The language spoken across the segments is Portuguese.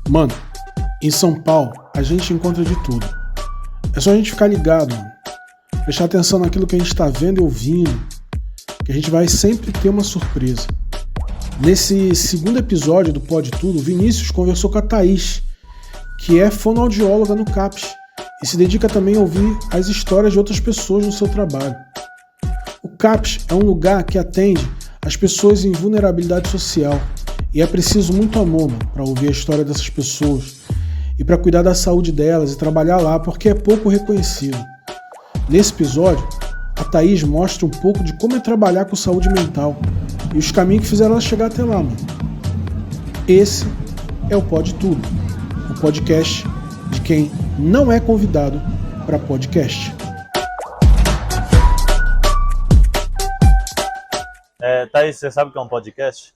Mano, em São Paulo, a gente encontra de tudo. É só a gente ficar ligado, mano. Prestar atenção naquilo que a gente tá vendo e ouvindo, que a gente vai sempre ter uma surpresa. Nesse segundo episódio do Pode Tudo, o Vinícius conversou com a Thaís, que é fonoaudióloga no CAPS e se dedica também a ouvir as histórias de outras pessoas no seu trabalho. O CAPS é um lugar que atende as pessoas em vulnerabilidade social e é preciso muito amor para ouvir a história dessas pessoas e para cuidar da saúde delas e trabalhar lá porque é pouco reconhecido. Nesse episódio, a Thaís mostra um pouco de como é trabalhar com saúde mental e os caminhos que fizeram ela chegar até lá, mano. Esse é o Pode Tudo, o podcast de quem não é convidado para podcast. Thaís, você sabe o que é um podcast?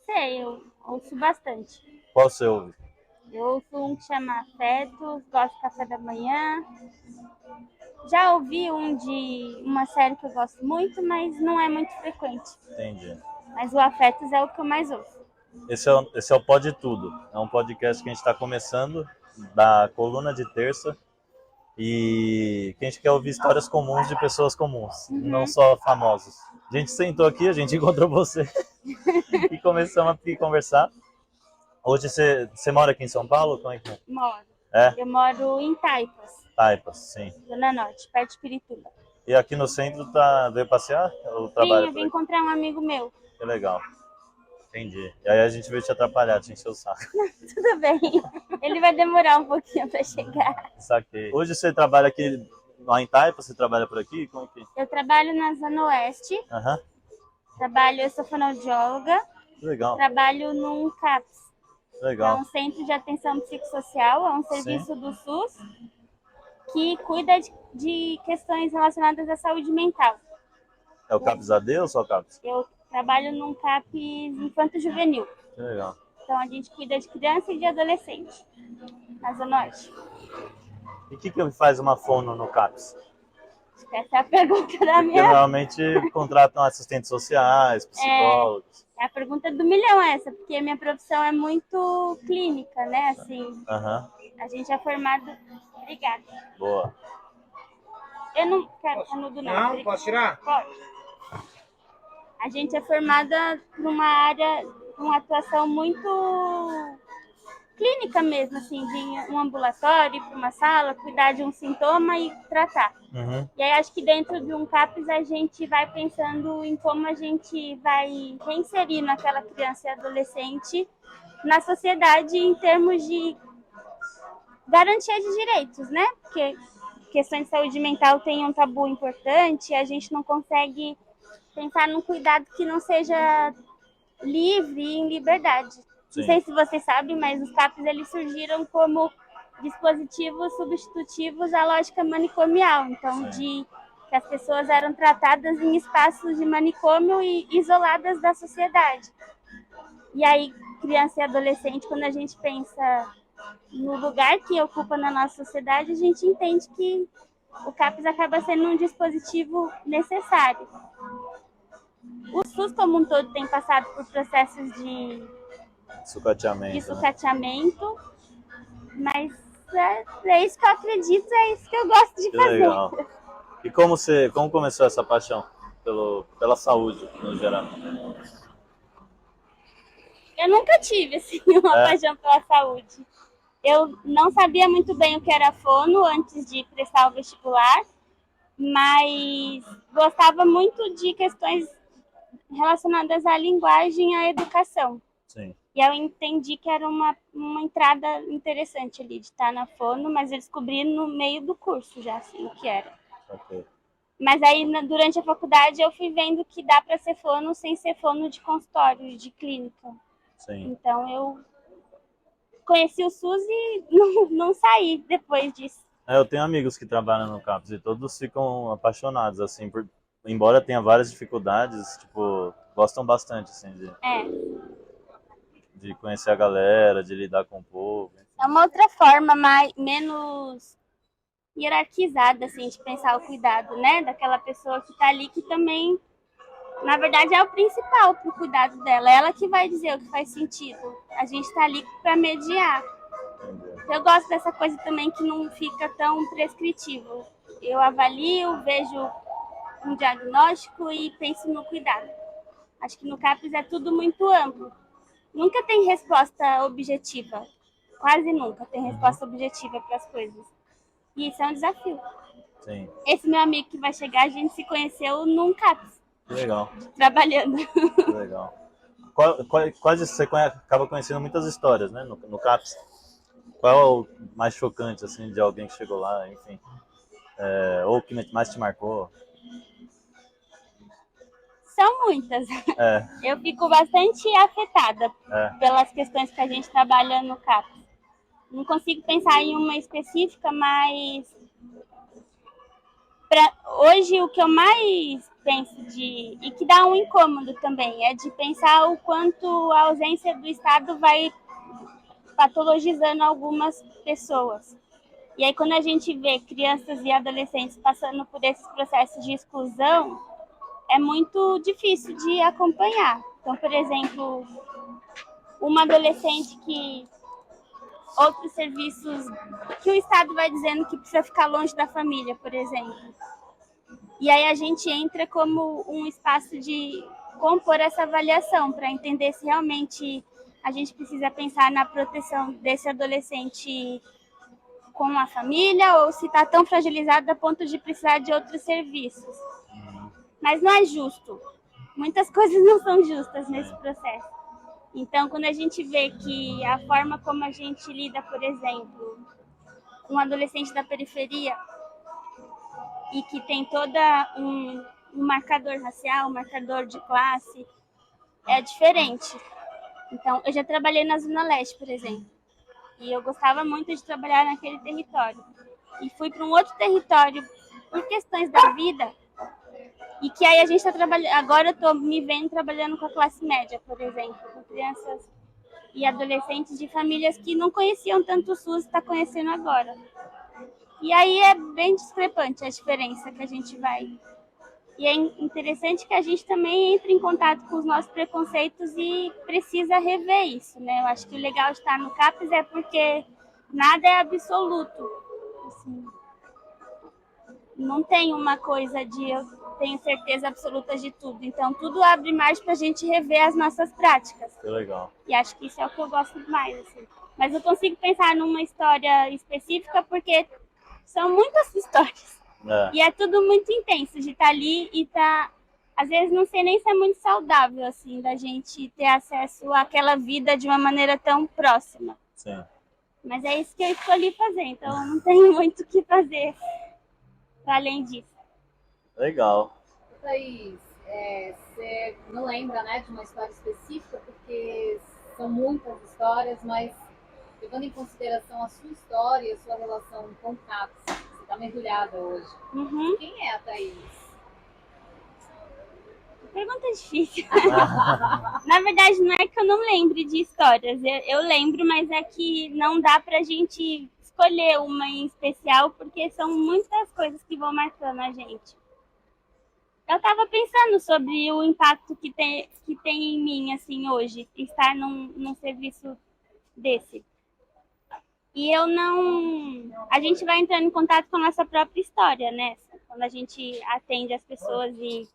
Sei, eu ouço bastante. Qual você ouve? Eu ouço um que chama Afetos, gosto de Café da Manhã. Já ouvi um de uma série que eu gosto muito, mas não é muito frequente. Entendi. Mas o Afetos é o que eu mais ouço. Esse é o Pode Tudo. É um podcast que a gente está começando, da coluna de terça. E que a gente quer ouvir histórias comuns de pessoas comuns, não só famosos. A gente sentou aqui, a gente encontrou você e começamos a conversar. Hoje você mora aqui em São Paulo? Como é que é? Moro. É? Eu moro em Taipas, Taipas, sim. Zona Norte, perto de Pirituba. E aqui no centro veio passear ou Sim, trabalha eu por vim aqui? encontrar um amigo meu. Que legal. Entendi. E aí a gente veio te atrapalhar, te encher o saco. Tudo bem. Ele vai demorar um pouquinho para chegar. Saquei. Hoje você trabalha aqui lá em Taipas? Você trabalha por aqui? Como é que... Eu trabalho na Zona Oeste. Aham. Eu sou fonoaudióloga. Que legal. Trabalho num CAPS. É Legal. um centro de atenção psicossocial, é um serviço do SUS que cuida de questões relacionadas à saúde mental. É o CAPS AD ou só o CAPS? Eu trabalho num CAPS infanto-juvenil. Que legal. Então a gente cuida de criança e de adolescente na Zona Norte. E o que faz uma fono no CAPS? Acho que essa é a pergunta da Porque minha... normalmente contratam assistentes sociais, psicólogos. É a pergunta do milhão essa, porque a minha profissão é muito clínica, né? Assim, Aham. a gente é formado... Obrigada. Boa. Eu não quero canudo não. Não, posso tirar? Pode. A gente é formada numa área, uma atuação muito clínica mesmo, assim, de um ambulatório, ir para uma sala, cuidar de um sintoma e tratar. Uhum. E aí acho que dentro de um CAPS a gente vai pensando em como a gente vai reinserir naquela criança e adolescente na sociedade em termos de garantia de direitos, né? Porque questões de saúde mental tem um tabu importante e a gente não consegue pensar num cuidado que não seja livre e em liberdade. Sim. Não sei se vocês sabem, mas os CAPs eles surgiram como dispositivos substitutivos à lógica manicomial. Então, que as pessoas eram tratadas em espaços de manicômio e isoladas da sociedade. E aí, criança e adolescente, quando a gente pensa no lugar que ocupa na nossa sociedade, a gente entende que o CAPS acaba sendo um dispositivo necessário. O SUS como um todo tem passado por processos de sucateamento, mas é isso que eu acredito, é isso que eu gosto de fazer. Legal. E como começou essa paixão pela saúde, no geral? Eu nunca tive assim, uma paixão pela saúde. Eu não sabia muito bem o que era fono antes de prestar o vestibular, mas gostava muito de questões relacionadas à linguagem e à educação. Sim. E eu entendi que era uma entrada interessante ali de estar na fono, mas eu descobri no meio do curso já assim o que era. Okay. Mas aí durante a faculdade eu fui vendo que dá para ser fono sem ser fono de consultório, de clínica. Sim. Então eu conheci o SUS e não saí depois disso. Eu tenho amigos que trabalham no CAPS e todos ficam apaixonados, assim, embora tenha várias dificuldades, tipo, gostam bastante, assim, de conhecer a galera, de lidar com o povo. Enfim. É uma outra forma menos hierarquizada, assim, de pensar o cuidado, né? Daquela pessoa que tá ali, que também, na verdade, é o principal pro cuidado dela. Ela que vai dizer o que faz sentido. A gente tá ali para mediar. Entendi. Eu gosto dessa coisa também que não fica tão prescritivo. Eu avalio, vejo um diagnóstico e penso no cuidado. Acho que no CAPS é tudo muito amplo. Nunca tem resposta objetiva. Quase nunca tem resposta objetiva para as coisas. E isso é um desafio. Sim, Esse meu amigo que vai chegar, a gente se conheceu num CAPS, que legal, trabalhando. que legal. Quase você acaba conhecendo muitas histórias, né, no CAPS. Qual é o mais chocante, assim, de alguém que chegou lá, enfim, ou que mais te marcou? São muitas. É, Eu fico bastante afetada é, pelas questões que a gente trabalha no CAPS. Não consigo pensar em uma específica, mas hoje o que eu mais penso e que dá um incômodo também é de pensar o quanto a ausência do Estado vai patologizando algumas pessoas. E aí quando a gente vê crianças e adolescentes passando por esses processos de exclusão, é muito difícil de acompanhar. Então, por exemplo, uma adolescente que outros serviços que o Estado vai dizendo que precisa ficar longe da família, por exemplo. E aí a gente entra como um espaço de compor essa avaliação para entender se realmente a gente precisa pensar na proteção desse adolescente com a família ou se está tão fragilizado a ponto de precisar de outros serviços. Mas não é justo. Muitas coisas não são justas nesse processo. Então, quando a gente vê que a forma como a gente lida, por exemplo, com um adolescente da periferia e que tem toda um marcador racial, um marcador de classe, é diferente. Então, eu já trabalhei na Zona Leste, por exemplo, e eu gostava muito de trabalhar naquele território. E fui para um outro território por questões da vida, e que aí a gente está trabalhando. Agora eu estou me vendo trabalhando com a classe média, por exemplo, com crianças e adolescentes de famílias que não conheciam tanto o SUS e está conhecendo agora. E aí é bem discrepante a diferença que a gente vai. E é interessante que a gente também entre em contato com os nossos preconceitos e precisa rever isso, né? Eu acho que o legal de estar no CAPES é porque nada é absoluto. Assim, não tem uma coisa de eu tenho certeza absoluta de tudo. Então, tudo abre margem para a gente rever as nossas práticas. que legal. E acho que isso é o que eu gosto mais. Assim. Mas eu consigo pensar numa história específica porque são muitas histórias. E é tudo muito intenso de estar ali e tá. Às vezes não sei nem se é muito saudável, assim, da gente ter acesso àquela vida de uma maneira tão próxima. Sim. Mas é isso que eu escolhi fazer, então eu não tenho muito o que fazer além disso. Legal. Thaís, você não lembra, né, de uma história específica, porque são muitas histórias, mas levando em consideração a sua história e a sua relação com o CAPS, você está mergulhada hoje. Uhum. Quem é a Thaís? Pergunta difícil. Na verdade, não é que eu não lembre de histórias. Eu lembro, mas é que não dá pra gente escolher uma em especial, porque são muitas coisas que vão marcando a gente. Eu tava pensando sobre o impacto que tem em mim, assim, hoje, estar num serviço desse. E eu não... A gente vai entrando em contato com a nossa própria história, né? Quando a gente atende as pessoas e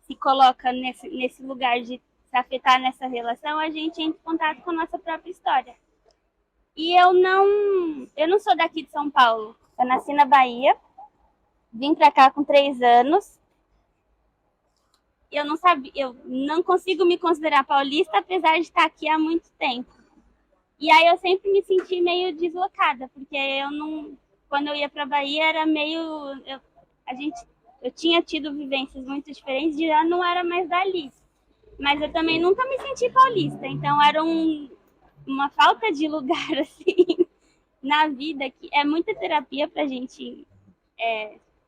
se coloca nesse lugar de se afetar nessa relação, a gente entra em contato com a nossa própria história. E eu não sou daqui de São Paulo. Eu nasci na Bahia, vim pra cá com 3 anos. Eu não consigo me considerar paulista, apesar de estar aqui há muito tempo. E aí eu sempre me senti meio deslocada, porque quando eu ia pra Bahia era meio... Eu tinha tido vivências muito diferentes e já não era mais dali. Mas eu também nunca me senti paulista, então era uma falta de lugar, assim, na vida, que é muita terapia pra gente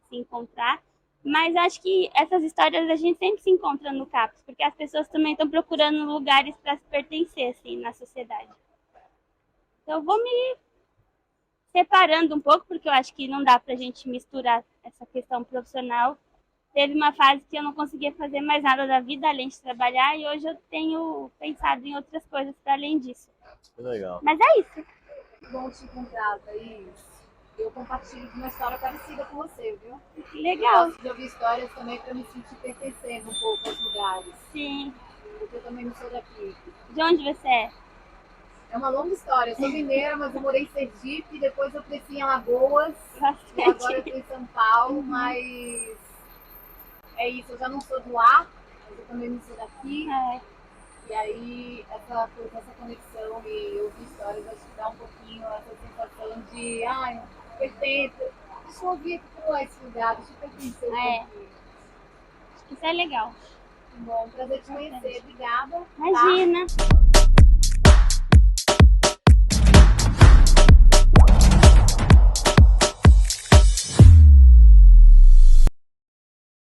se encontrar. Mas acho que essas histórias a gente sempre se encontra no CAPS, porque as pessoas também estão procurando lugares para se pertencer, assim, na sociedade. Então eu vou me separando um pouco, porque eu acho que não dá pra gente misturar essa questão profissional. Teve uma fase que eu não conseguia fazer mais nada da vida além de trabalhar, e hoje eu tenho pensado em outras coisas para além disso. Que legal. Mas é isso. Que bom te encontrar, Thaís. Eu compartilho de uma história parecida com você, viu? Que Eu legal. gosto de ouvir histórias também para me sentir pertencendo um pouco aos lugares. Sim. Porque eu também não sou daqui. De onde você é? É uma longa história. Eu sou mineira, mas eu morei em Sergipe, depois eu cresci em Alagoas e agora eu estou em São Paulo, mas é isso, eu já não sou do lá, mas eu também não sou daqui. É. E aí essa conexão e ouvir histórias acho que dá um pouquinho essa sensação de ai, pertence. Deixa eu ouvir aqui por lá esse lugar, deixa eu pertencer um pouquinho. Acho que isso é legal. Bom, prazer te conhecer, obrigada. Imagina.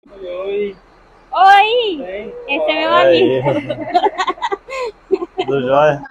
Oi. Oi! Esse é meu amigo. Tudo jóia?